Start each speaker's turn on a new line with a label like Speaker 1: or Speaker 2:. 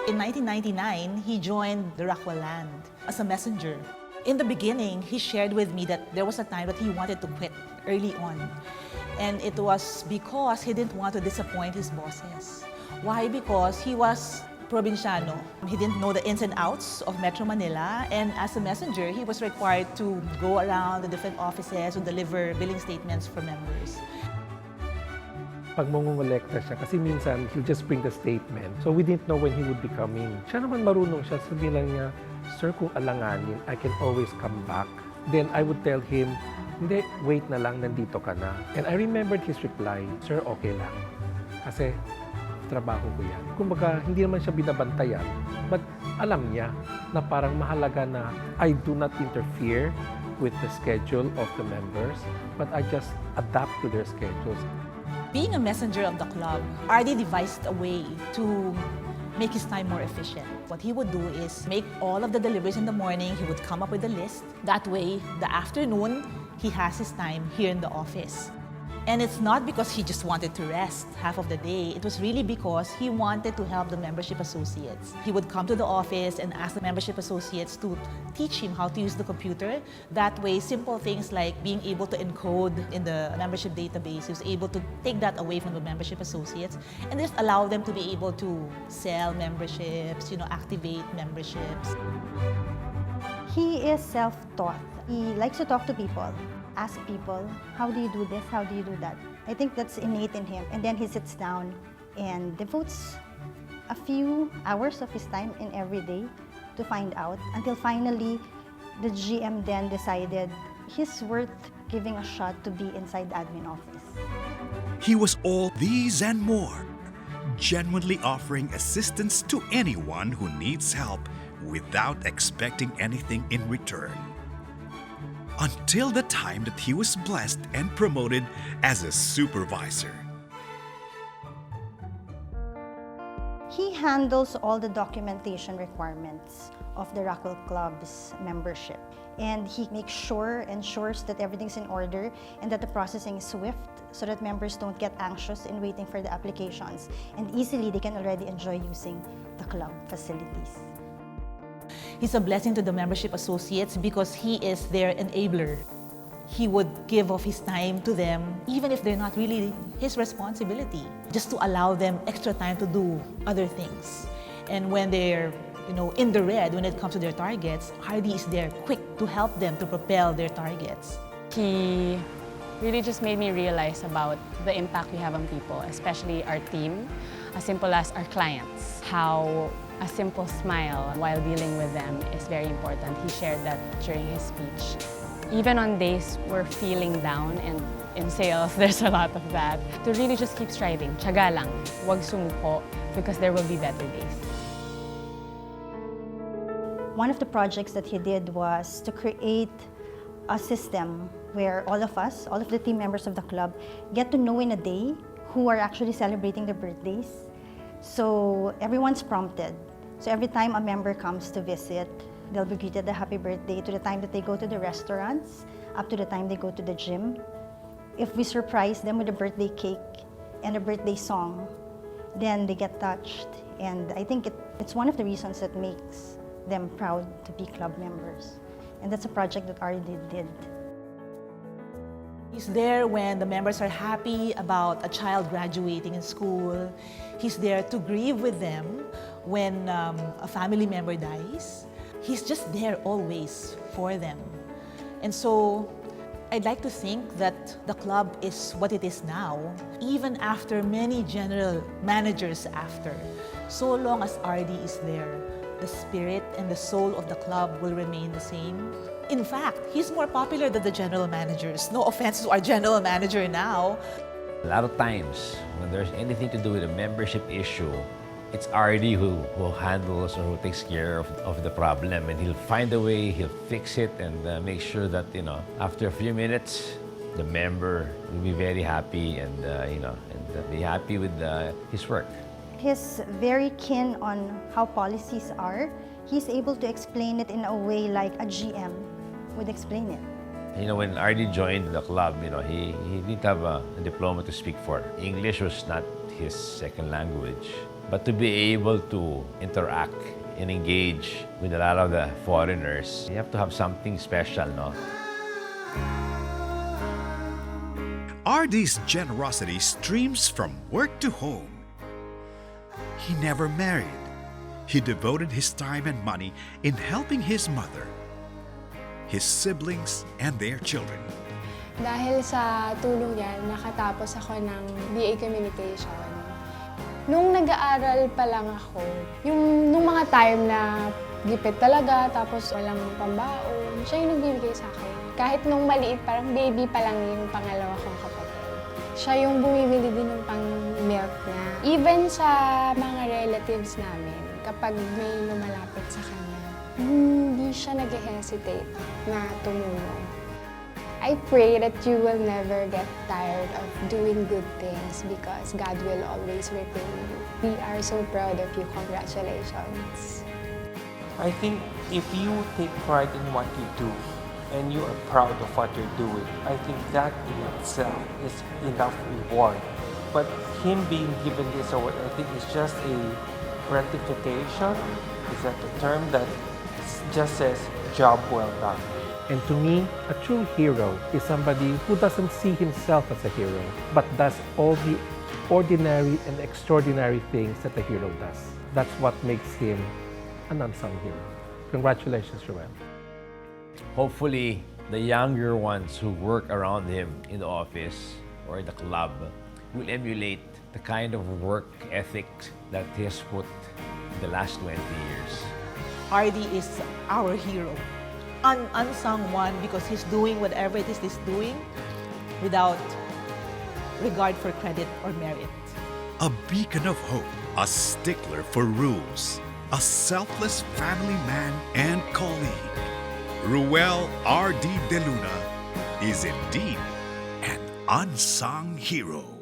Speaker 1: In 1999, he joined the Ruel land as a messenger. In the beginning, he shared with me that there was a time that he wanted to quit early on. And it was because he didn't want to disappoint his bosses. Why? Because he was provinciano. He didn't know the ins and outs of Metro Manila, and as a messenger, he was required to go around the different offices to deliver billing statements for members.
Speaker 2: Pag mangungulekta siya, kasi minsan he'll just bring the statement. So we didn't know when he would be coming. Siya naman marunong siya, sabihin lang niya, "Sir, kung alanganin, I can always come back." Then I would tell him, "Hindi, wait na lang, nandito ka na." And I remembered his reply, "Sir, okay lang. Kasi trabaho ko yan." Kumbaga, hindi naman siya binabantayan, but alam niya na parang mahalaga na I do not interfere with the schedule of the members, but I just adapt to their schedules.
Speaker 1: Being a messenger of the club, RD devised a way to make his time more efficient. What he would do is make all of the deliveries in the morning. He would come up with a list. That way, the afternoon, he has his time here in the office. And it's not because he just wanted to rest half of the day. It was really because he wanted to help the membership associates. He would come to the office and ask the membership associates to teach him how to use the computer. That way, simple things like being able to encode in the membership database, he was able to take that away from the membership associates and just allow them to be able to sell memberships, activate memberships.
Speaker 3: He is self-taught. He likes to talk to people. Ask people, how do you do this, how do you do that? I think that's innate in him. And then he sits down and devotes a few hours of his time in every day to find out until finally the GM then decided he's worth giving a shot to be inside the admin office.
Speaker 4: He was all these and more, genuinely offering assistance to anyone who needs help without expecting anything in return. Until the time that he was blessed and promoted as a supervisor.
Speaker 3: He handles all the documentation requirements of the Ruel Club's membership. And he makes sure, ensures that everything's in order and that the processing is swift so that members don't get anxious in waiting for the applications. And easily, they can already enjoy using the club facilities.
Speaker 1: He's a blessing to the membership associates because he is their enabler. He would give of his time to them, even if they're not really his responsibility, just to allow them extra time to do other things. And when they're in the red when it comes to their targets, RD is there quick to help them to propel their targets.
Speaker 5: He really just made me realize about the impact we have on people, especially our team, as simple as our clients. How a simple smile while dealing with them is very important. He shared that during his speech. Even on days we're feeling down, and in sales there's a lot of that, to really just keep striving. Tiyaga lang, huwag sumuko, because there will be better days.
Speaker 3: One of the projects that he did was to create a system where all of us, all of the team members of the club, get to know in a day who are actually celebrating their birthdays. So everyone's prompted. So every time a member comes to visit, they'll be greeted a happy birthday to the time that they go to the restaurants, up to the time they go to the gym. If we surprise them with a birthday cake and a birthday song, then they get touched. And I think it's one of the reasons that makes them proud to be club members. And that's a project that RD did.
Speaker 1: He's there when the members are happy about a child graduating in school. He's there to grieve with them when a family member dies. He's just there always for them. And so I'd like to think that the club is what it is now, even after many general managers after. So long as RD is there, the spirit and the soul of the club will remain the same. In fact, he's more popular than the general managers. No offense to our general manager now.
Speaker 6: A lot of times, when there's anything to do with a membership issue, it's RD who handles or who takes care of the problem. And he'll find a way, he'll fix it, and make sure that, after a few minutes, the member will be very happy and, be happy with his work.
Speaker 3: He's very keen on how policies are. He's able to explain it in a way like a GM would explain it.
Speaker 6: When RD joined the club, he didn't have a diploma to speak for. English was not his second language. But to be able to interact and engage with a lot of the foreigners, you have to have something special, no?
Speaker 4: RD's generosity streams from work to home. He never married. He devoted his time and money in helping his mother, his siblings, and their children.
Speaker 7: Dahil sa tulong yan, nakatapos ako ng BA Communication. Nung nag-aaral pa lang ako, nung mga time na gipit talaga, tapos walang pambaon, siya yung nagbibigay sa akin. Kahit nung maliit, parang baby pa lang yung pangalawa kong kapatid. Siya yung bumibili din ng pang-milk niya. Even sa mga relatives namin, kapag may lumalapit sa kanya, hindi siya nag-hesitate na tumulong. I pray that you will never get tired of doing good things because God will always repay you. We are so proud of you. Congratulations.
Speaker 8: I think if you take pride in what you do and you are proud of what you're doing, I think that in itself is enough reward. But him being given this award, I think is just a gratification. Is that the term that just says, job well done.
Speaker 2: And to me, a true hero is somebody who doesn't see himself as a hero, but does all the ordinary and extraordinary things that a hero does. That's what makes him an unsung hero. Congratulations, Ruel.
Speaker 6: Hopefully, the younger ones who work around him in the office or the club will emulate the kind of work ethic that he has put in the last 20 years.
Speaker 1: RD is our hero. An unsung one because he's doing whatever it is he's doing without regard for credit or merit.
Speaker 4: A beacon of hope, a stickler for rules, a selfless family man and colleague. Ruel R.D. De Luna is indeed an unsung hero.